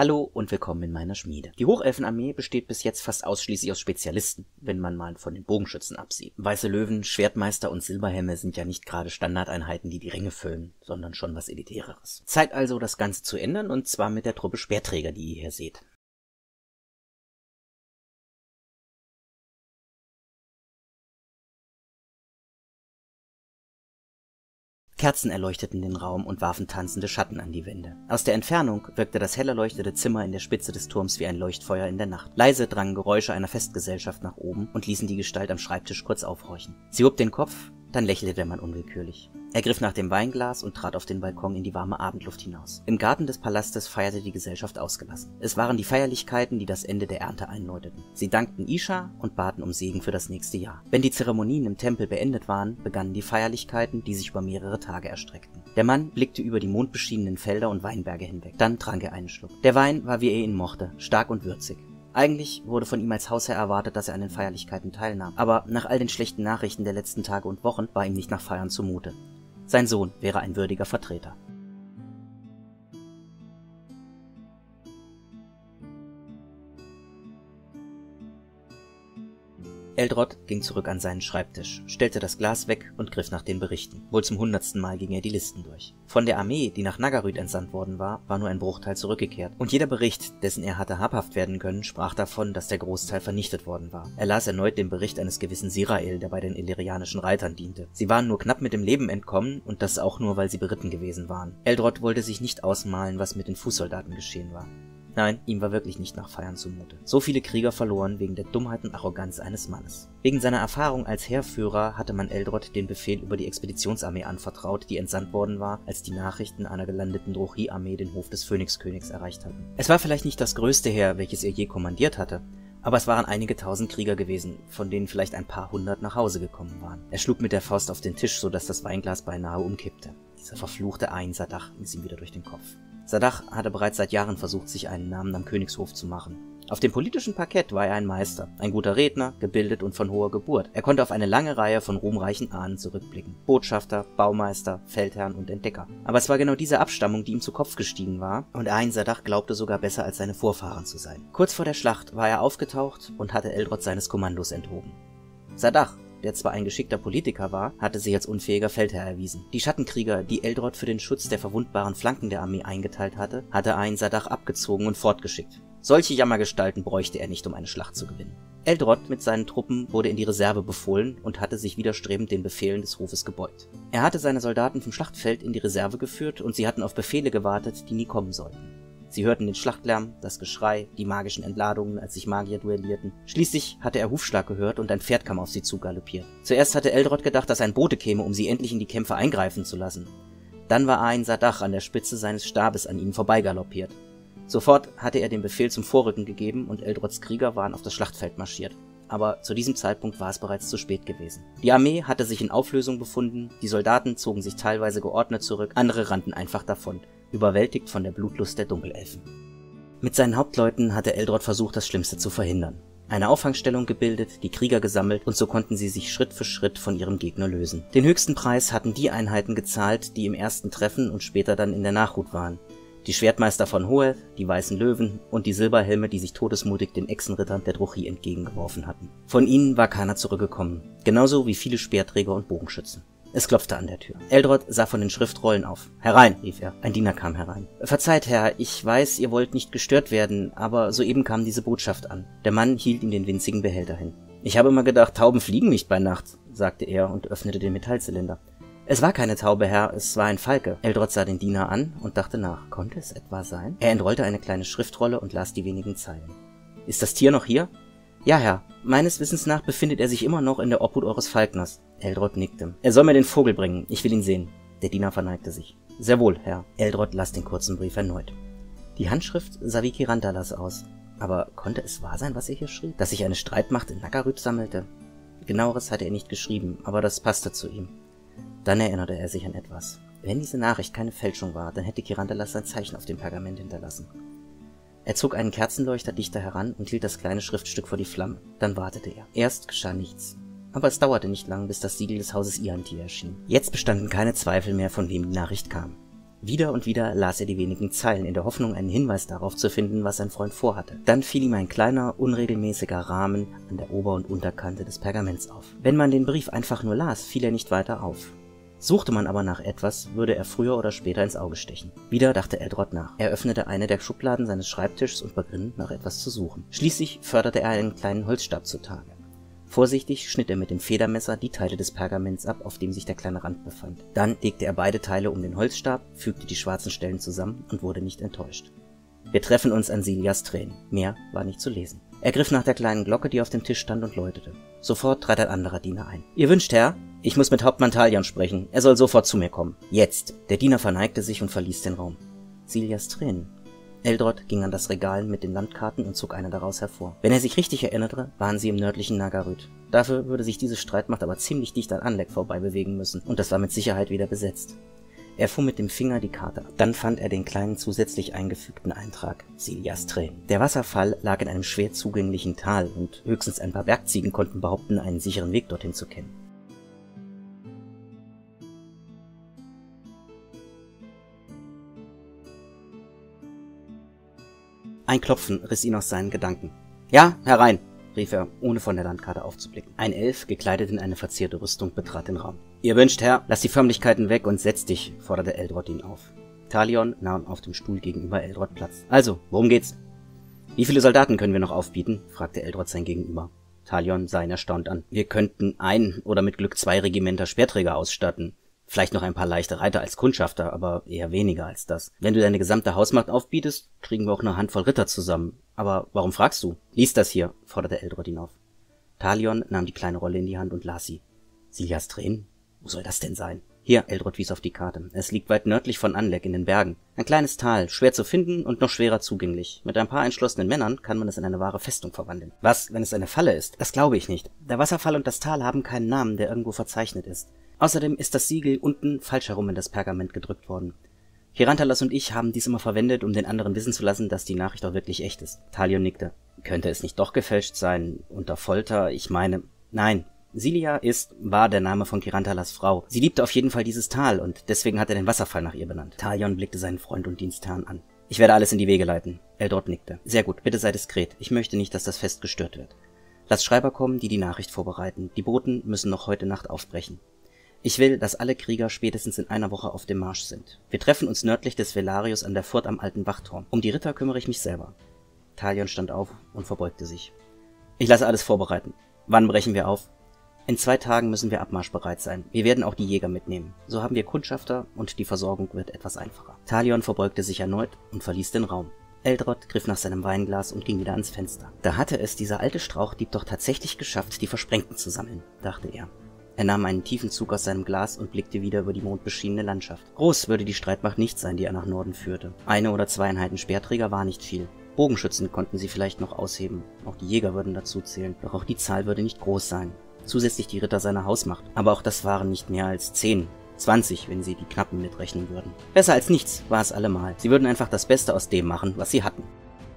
Hallo und willkommen in meiner Schmiede. Die Hochelfenarmee besteht bis jetzt fast ausschließlich aus Spezialisten, wenn man mal von den Bogenschützen absieht. Weiße Löwen, Schwertmeister und Silberhelme sind ja nicht gerade Standardeinheiten, die die Ränge füllen, sondern schon was Elitäreres. Zeit also, das Ganze zu ändern, und zwar mit der Truppe Speerträger, die ihr hier seht. Kerzen erleuchteten den Raum und warfen tanzende Schatten an die Wände. Aus der Entfernung wirkte das hell erleuchtete Zimmer in der Spitze des Turms wie ein Leuchtfeuer in der Nacht. Leise drangen Geräusche einer Festgesellschaft nach oben und ließen die Gestalt am Schreibtisch kurz aufhorchen. Sie hob den Kopf, dann lächelte der Mann unwillkürlich. Er griff nach dem Weinglas und trat auf den Balkon in die warme Abendluft hinaus. Im Garten des Palastes feierte die Gesellschaft ausgelassen. Es waren die Feierlichkeiten, die das Ende der Ernte einläuteten. Sie dankten Isha und baten um Segen für das nächste Jahr. Wenn die Zeremonien im Tempel beendet waren, begannen die Feierlichkeiten, die sich über mehrere Tage erstreckten. Der Mann blickte über die mondbeschienenen Felder und Weinberge hinweg. Dann trank er einen Schluck. Der Wein war, wie er ihn mochte, stark und würzig. Eigentlich wurde von ihm als Hausherr erwartet, dass er an den Feierlichkeiten teilnahm. Aber nach all den schlechten Nachrichten der letzten Tage und Wochen war ihm nicht nach Feiern zumute. Sein Sohn wäre ein würdiger Vertreter. Eldrod ging zurück an seinen Schreibtisch, stellte das Glas weg und griff nach den Berichten. Wohl zum 100. Mal ging er die Listen durch. Von der Armee, die nach Nagarüt entsandt worden war nur ein Bruchteil zurückgekehrt. Und jeder Bericht, dessen er hatte habhaft werden können, sprach davon, dass der Großteil vernichtet worden war. Er las erneut den Bericht eines gewissen Sirael, der bei den illyrianischen Reitern diente. Sie waren nur knapp mit dem Leben entkommen, und das auch nur, weil sie beritten gewesen waren. Eldrod wollte sich nicht ausmalen, was mit den Fußsoldaten geschehen war. Nein, ihm war wirklich nicht nach Feiern zumute. So viele Krieger verloren wegen der Dummheit und Arroganz eines Mannes. Wegen seiner Erfahrung als Heerführer hatte man Eldrod den Befehl über die Expeditionsarmee anvertraut, die entsandt worden war, als die Nachrichten einer gelandeten Drohi-Armee den Hof des Phönixkönigs erreicht hatten. Es war vielleicht nicht das größte Heer, welches er je kommandiert hatte, aber es waren einige tausend Krieger gewesen, von denen vielleicht ein paar hundert nach Hause gekommen waren. Er schlug mit der Faust auf den Tisch, sodass das Weinglas beinahe umkippte. Dieser verfluchte Ain Sadach ließ ihm wieder durch den Kopf. Sadach hatte bereits seit Jahren versucht, sich einen Namen am Königshof zu machen. Auf dem politischen Parkett war er ein Meister, ein guter Redner, gebildet und von hoher Geburt. Er konnte auf eine lange Reihe von ruhmreichen Ahnen zurückblicken. Botschafter, Baumeister, Feldherrn und Entdecker. Aber es war genau diese Abstammung, die ihm zu Kopf gestiegen war, und Ain Sadach glaubte sogar besser als seine Vorfahren zu sein. Kurz vor der Schlacht war er aufgetaucht und hatte Eldrod seines Kommandos enthoben. Sadach, der zwar ein geschickter Politiker war, hatte sich als unfähiger Feldherr erwiesen. Die Schattenkrieger, die Eldrod für den Schutz der verwundbaren Flanken der Armee eingeteilt hatte Ain Sadach abgezogen und fortgeschickt. Solche Jammergestalten bräuchte er nicht, um eine Schlacht zu gewinnen. Eldrod mit seinen Truppen wurde in die Reserve befohlen und hatte sich widerstrebend den Befehlen des Hofes gebeugt. Er hatte seine Soldaten vom Schlachtfeld in die Reserve geführt, und sie hatten auf Befehle gewartet, die nie kommen sollten. Sie hörten den Schlachtlärm, das Geschrei, die magischen Entladungen, als sich Magier duellierten. Schließlich hatte er Hufschlag gehört und ein Pferd kam auf sie zugaloppiert. Zuerst hatte Eldrod gedacht, dass ein Bote käme, um sie endlich in die Kämpfe eingreifen zu lassen. Dann war Ain Sadach an der Spitze seines Stabes an ihnen vorbeigaloppiert. Sofort hatte er den Befehl zum Vorrücken gegeben, und Eldrods Krieger waren auf das Schlachtfeld marschiert. Aber zu diesem Zeitpunkt war es bereits zu spät gewesen. Die Armee hatte sich in Auflösung befunden, die Soldaten zogen sich teilweise geordnet zurück, andere rannten einfach davon, überwältigt von der Blutlust der Dunkelelfen. Mit seinen Hauptleuten hatte Eldrod versucht, das Schlimmste zu verhindern. Eine Auffangstellung gebildet, die Krieger gesammelt, und so konnten sie sich Schritt für Schritt von ihrem Gegner lösen. Den höchsten Preis hatten die Einheiten gezahlt, die im ersten Treffen und später dann in der Nachhut waren. Die Schwertmeister von Hoeth, die Weißen Löwen und die Silberhelme, die sich todesmutig den Echsenrittern der Drohi entgegengeworfen hatten. Von ihnen war keiner zurückgekommen, genauso wie viele Speerträger und Bogenschützen. Es klopfte an der Tür. Eldrod sah von den Schriftrollen auf. »Herein«, rief er. Ein Diener kam herein. »Verzeiht, Herr, ich weiß, ihr wollt nicht gestört werden, aber soeben kam diese Botschaft an.« Der Mann hielt ihm den winzigen Behälter hin. »Ich habe immer gedacht, Tauben fliegen nicht bei Nacht«, sagte er und öffnete den Metallzylinder. »Es war keine Taube, Herr, es war ein Falke.« Eldrod sah den Diener an und dachte nach. Konnte es etwa sein? Er entrollte eine kleine Schriftrolle und las die wenigen Zeilen. »Ist das Tier noch hier?« »Ja, Herr. Meines Wissens nach befindet er sich immer noch in der Obhut eures Falkners.« Eldrod nickte. »Er soll mir den Vogel bringen. Ich will ihn sehen.« Der Diener verneigte sich. »Sehr wohl, Herr.« Eldrod las den kurzen Brief erneut. Die Handschrift sah wie Kirantalas aus. Aber konnte es wahr sein, was er hier schrieb? Dass sich eine Streitmacht in Nagarüt sammelte? Genaueres hatte er nicht geschrieben, aber das passte zu ihm. Dann erinnerte er sich an etwas. Wenn diese Nachricht keine Fälschung war, dann hätte Kirantalas sein Zeichen auf dem Pergament hinterlassen. Er zog einen Kerzenleuchter dichter heran und hielt das kleine Schriftstück vor die Flamme. Dann wartete er. Erst geschah nichts. Aber es dauerte nicht lang, bis das Siegel des Hauses Ianti erschien. Jetzt bestanden keine Zweifel mehr, von wem die Nachricht kam. Wieder und wieder las er die wenigen Zeilen, in der Hoffnung, einen Hinweis darauf zu finden, was sein Freund vorhatte. Dann fiel ihm ein kleiner, unregelmäßiger Rahmen an der Ober- und Unterkante des Pergaments auf. Wenn man den Brief einfach nur las, fiel er nicht weiter auf. Suchte man aber nach etwas, würde er früher oder später ins Auge stechen. Wieder dachte Eldrod nach. Er öffnete eine der Schubladen seines Schreibtischs und begann, nach etwas zu suchen. Schließlich förderte er einen kleinen Holzstab zutage. Vorsichtig schnitt er mit dem Federmesser die Teile des Pergaments ab, auf dem sich der kleine Rand befand. Dann legte er beide Teile um den Holzstab, fügte die schwarzen Stellen zusammen und wurde nicht enttäuscht. Wir treffen uns an Silias Tränen. Mehr war nicht zu lesen. Er griff nach der kleinen Glocke, die auf dem Tisch stand, und läutete. Sofort trat ein anderer Diener ein. »Ihr wünscht, Herr? Ich muss mit Hauptmann Talion sprechen. Er soll sofort zu mir kommen. Jetzt!« Der Diener verneigte sich und verließ den Raum. Silias Tränen. Eldrod ging an das Regal mit den Landkarten und zog eine daraus hervor. Wenn er sich richtig erinnerte, waren sie im nördlichen Nagaryth. Dafür würde sich diese Streitmacht aber ziemlich dicht an Anlek vorbei bewegen müssen, und das war mit Sicherheit wieder besetzt. Er fuhr mit dem Finger die Karte ab. Dann fand er den kleinen zusätzlich eingefügten Eintrag: Silias Tränen. Der Wasserfall lag in einem schwer zugänglichen Tal, und höchstens ein paar Bergziegen konnten behaupten, einen sicheren Weg dorthin zu kennen. Ein Klopfen riss ihn aus seinen Gedanken. »Ja, herein«, rief er, ohne von der Landkarte aufzublicken. Ein Elf, gekleidet in eine verzierte Rüstung, betrat den Raum. »Ihr wünscht, Herr, lass die Förmlichkeiten weg und setz dich«, forderte Eldrod ihn auf. Talion nahm auf dem Stuhl gegenüber Eldrod Platz. »Also, worum geht's?« »Wie viele Soldaten können wir noch aufbieten?«, fragte Eldrod sein Gegenüber. Talion sah ihn erstaunt an. »Wir könnten 1 oder mit Glück 2 Regimenter Speerträger ausstatten. Vielleicht noch ein paar leichte Reiter als Kundschafter, aber eher weniger als das. Wenn du deine gesamte Hausmacht aufbietest, kriegen wir auch eine Handvoll Ritter zusammen. Aber warum fragst du? Lies das hier«, forderte Eldrod ihn auf. Talion nahm die kleine Rolle in die Hand und las sie. »Silias Tränen? Wo soll das denn sein?« »Hier«, Eldrod wies auf die Karte. »Es liegt weit nördlich von Anlek in den Bergen. Ein kleines Tal, schwer zu finden und noch schwerer zugänglich. Mit ein paar entschlossenen Männern kann man es in eine wahre Festung verwandeln.« »Was, wenn es eine Falle ist?« »Das glaube ich nicht. Der Wasserfall und das Tal haben keinen Namen, der irgendwo verzeichnet ist. Außerdem ist das Siegel unten falsch herum in das Pergament gedrückt worden. Chirantalos und ich haben dies immer verwendet, um den anderen wissen zu lassen, dass die Nachricht auch wirklich echt ist.« Talion nickte. »Könnte es nicht doch gefälscht sein? Unter Folter? Ich meine...« »Nein. Silia war der Name von Chirantalas Frau. Sie liebte auf jeden Fall dieses Tal, und deswegen hat er den Wasserfall nach ihr benannt.« Talion blickte seinen Freund und Dienstherrn an. »Ich werde alles in die Wege leiten.« Eldrod nickte. »Sehr gut, bitte sei diskret. Ich möchte nicht, dass das Fest gestört wird. Lass Schreiber kommen, die die Nachricht vorbereiten. Die Boten müssen noch heute Nacht aufbrechen. Ich will, dass alle Krieger spätestens in einer Woche auf dem Marsch sind. Wir treffen uns nördlich des Velarius an der Furt am alten Wachturm. Um die Ritter kümmere ich mich selber.« Talion stand auf und verbeugte sich. »Ich lasse alles vorbereiten. Wann brechen wir auf?« »In 2 Tagen müssen wir abmarschbereit sein. Wir werden auch die Jäger mitnehmen. So haben wir Kundschafter und die Versorgung wird etwas einfacher.« Talion verbeugte sich erneut und verließ den Raum. Eldrod griff nach seinem Weinglas und ging wieder ans Fenster. Da hatte es dieser alte Strauchdieb doch tatsächlich geschafft, die Versprengten zu sammeln, dachte er. Er nahm einen tiefen Zug aus seinem Glas und blickte wieder über die mondbeschienene Landschaft. Groß würde die Streitmacht nicht sein, die er nach Norden führte. 1 oder 2 Einheiten Speerträger war nicht viel. Bogenschützen konnten sie vielleicht noch ausheben. Auch die Jäger würden dazu zählen. Doch auch die Zahl würde nicht groß sein. Zusätzlich die Ritter seiner Hausmacht. Aber auch das waren nicht mehr als 10, 20, wenn sie die Knappen mitrechnen würden. Besser als nichts war es allemal. Sie würden einfach das Beste aus dem machen, was sie hatten.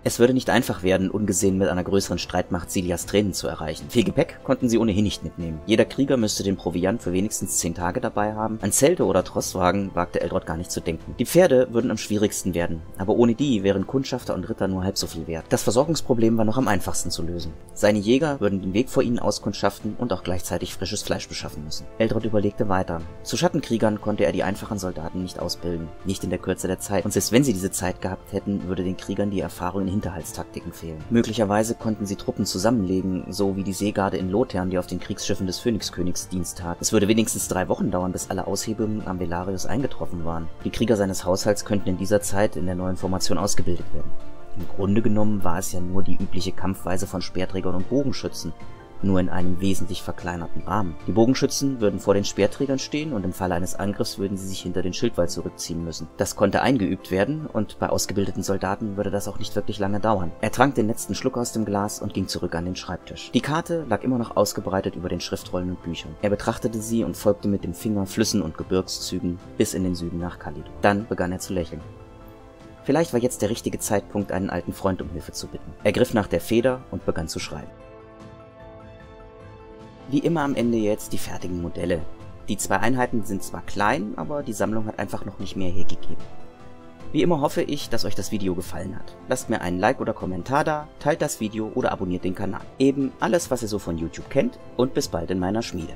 Es würde nicht einfach werden, ungesehen mit einer größeren Streitmacht Silias Tränen zu erreichen. Viel Gepäck konnten sie ohnehin nicht mitnehmen. Jeder Krieger müsste den Proviant für wenigstens 10 Tage dabei haben. An Zelte oder Trosswagen wagte Eldrod gar nicht zu denken. Die Pferde würden am schwierigsten werden, aber ohne die wären Kundschafter und Ritter nur halb so viel wert. Das Versorgungsproblem war noch am einfachsten zu lösen. Seine Jäger würden den Weg vor ihnen auskundschaften und auch gleichzeitig frisches Fleisch beschaffen müssen. Eldrod überlegte weiter. Zu Schattenkriegern konnte er die einfachen Soldaten nicht ausbilden, nicht in der Kürze der Zeit. Und selbst wenn sie diese Zeit gehabt hätten, würde den Kriegern die Erfahrung in Hinterhaltstaktiken fehlen. Möglicherweise konnten sie Truppen zusammenlegen, so wie die Seegarde in Lothern, die auf den Kriegsschiffen des Phönixkönigs Dienst tat. Es würde wenigstens 3 Wochen dauern, bis alle Aushebungen am Velarius eingetroffen waren. Die Krieger seines Haushalts könnten in dieser Zeit in der neuen Formation ausgebildet werden. Im Grunde genommen war es ja nur die übliche Kampfweise von Speerträgern und Bogenschützen, nur in einem wesentlich verkleinerten Rahmen. Die Bogenschützen würden vor den Speerträgern stehen und im Falle eines Angriffs würden sie sich hinter den Schildwall zurückziehen müssen. Das konnte eingeübt werden und bei ausgebildeten Soldaten würde das auch nicht wirklich lange dauern. Er trank den letzten Schluck aus dem Glas und ging zurück an den Schreibtisch. Die Karte lag immer noch ausgebreitet über den Schriftrollen und Büchern. Er betrachtete sie und folgte mit dem Finger Flüssen und Gebirgszügen bis in den Süden nach Kalidor. Dann begann er zu lächeln. Vielleicht war jetzt der richtige Zeitpunkt, einen alten Freund um Hilfe zu bitten. Er griff nach der Feder und begann zu schreiben. Wie immer am Ende jetzt die fertigen Modelle. Die 2 Einheiten sind zwar klein, aber die Sammlung hat einfach noch nicht mehr hergegeben. Wie immer hoffe ich, dass euch das Video gefallen hat. Lasst mir einen Like oder Kommentar da, teilt das Video oder abonniert den Kanal. Eben alles, was ihr so von YouTube kennt, und bis bald in meiner Schmiede.